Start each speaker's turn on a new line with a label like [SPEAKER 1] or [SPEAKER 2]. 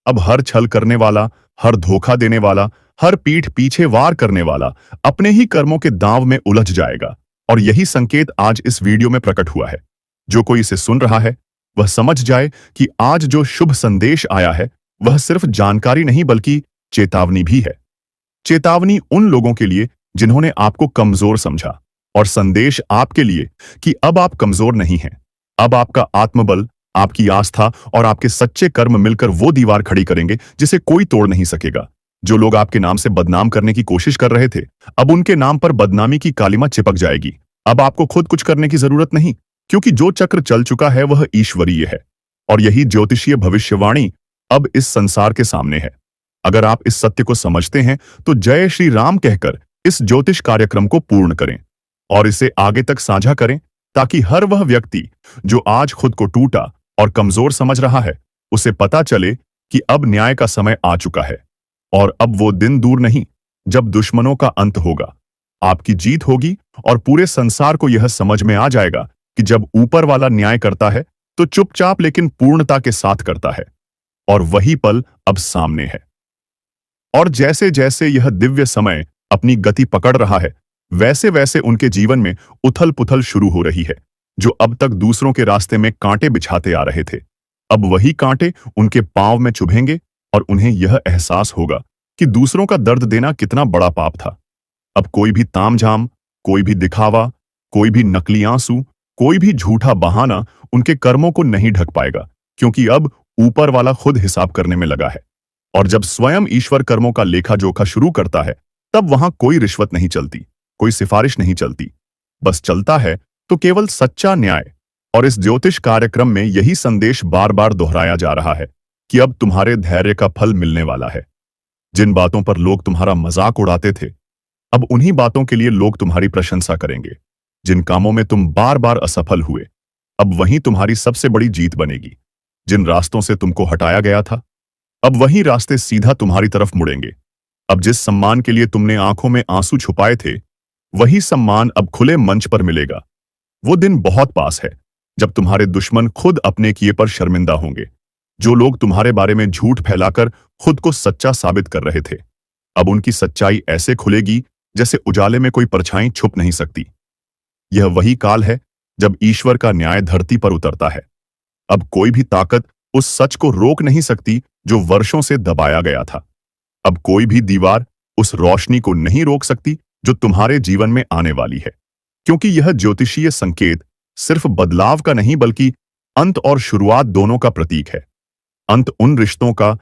[SPEAKER 1] अब हर छल करने वाला, हर धोखा देने वाला, हर पीठ पीछे वार करने वाला अपने ही कर्मों के दांव में उलझ जाएगा। और यही संकेत आज इस वीडियो में प्रकट हुआ है। जो कोई इसे सुन रहा है वह समझ जाए कि आज जो शुभ संदेश आया है वह सिर्फ जानकारी नहीं बल्कि चेतावनी भी है। चेतावनी उन लोगों के लिए जिन्होंने आपको कमजोर समझा, और संदेश आपके लिए कि अब आप कमजोर नहीं हैं। अब आपका आत्मबल, आपकी आस्था और आपके सच्चे कर्म मिलकर वो दीवार खड़ी करेंगे जिसे कोई तोड़ नहीं सकेगा। जो लोग आपके नाम से बदनाम करने की कोशिश कर रहे थे, अब उनके नाम पर बदनामी की कालिमा चिपक जाएगी। अब आपको खुद कुछ करने की जरूरत नहीं, क्योंकि जो चक्र चल चुका है वह ईश्वरीय है। और यही ज्योतिषीय भविष्यवाणी अब इस संसार के सामने है। अगर आप इस सत्य को समझते हैं तो जय श्री राम कहकर इस ज्योतिष कार्यक्रम को पूर्ण करें और इसे आगे तक साझा करें, ताकि हर वह व्यक्ति जो आज खुद को टूटा और कमजोर समझ रहा है, उसे पता चले कि अब न्याय का समय आ चुका है। और अब वो दिन दूर नहीं जब दुश्मनों का अंत होगा, आपकी जीत होगी, और पूरे संसार को यह समझ में आ जाएगा कि जब ऊपर वाला न्याय करता है तो चुपचाप लेकिन पूर्णता के साथ करता है। और वही पल अब सामने है। और जैसे जैसे यह दिव्य समय अपनी गति पकड़ रहा है, वैसे वैसे उनके जीवन में उथल पुथल शुरू हो रही है। जो अब तक दूसरों के रास्ते में कांटे बिछाते आ रहे थे, अब वही कांटे उनके पांव में चुभेंगे और उन्हें यह एहसास होगा कि दूसरों का दर्द देना कितना बड़ा पाप था। अब कोई भी तामझाम, कोई भी दिखावा, कोई भी नकली आंसू, कोई भी झूठा बहाना उनके कर्मों को नहीं ढक पाएगा, क्योंकि अब ऊपर वाला खुद हिसाब करने में लगा है। और जब स्वयं ईश्वर कर्मों का लेखा जोखा शुरू करता है, तब वहां कोई रिश्वत नहीं चलती, कोई सिफारिश नहीं चलती। बस चलता है तो केवल सच्चा न्याय। और इस ज्योतिष कार्यक्रम में यही संदेश बार बार दोहराया जा रहा है कि अब तुम्हारे धैर्य का फल मिलने वाला है। जिन बातों पर लोग तुम्हारा मजाक उड़ाते थे, अब उन्हीं बातों के लिए लोग तुम्हारी प्रशंसा करेंगे। जिन कामों में तुम बार बार असफल हुए, अब वहीं तुम्हारी सबसे बड़ी जीत बनेगी। जिन रास्तों से तुमको हटाया गया था, अब वही रास्ते सीधा तुम्हारी तरफ मुड़ेंगे। अब जिस सम्मान के लिए तुमने आंखों में आंसू छुपाए थे, वही सम्मान अब खुले मंच पर मिलेगा। वो दिन बहुत पास है जब तुम्हारे दुश्मन खुद अपने किए पर शर्मिंदा होंगे। जो लोग तुम्हारे बारे में झूठ फैलाकर खुद को सच्चा साबित कर रहे थे, अब उनकी सच्चाई ऐसे खुलेगी जैसे उजाले में कोई परछाई छुप नहीं सकती। यह वही काल है जब ईश्वर का न्याय धरती पर उतरता है। अब कोई भी ताकत उस सच को रोक नहीं सकती जो वर्षों से दबाया गया था। अब कोई भी दीवार उस रोशनी को नहीं रोक सकती जो तुम्हारे जीवन में आने वाली है, क्योंकि यह ज्योतिषीय संकेत सिर्फ बदलाव का नहीं बल्कि अंत और शुरुआत दोनों का प्रतीक है। अंत उन रिश्तों का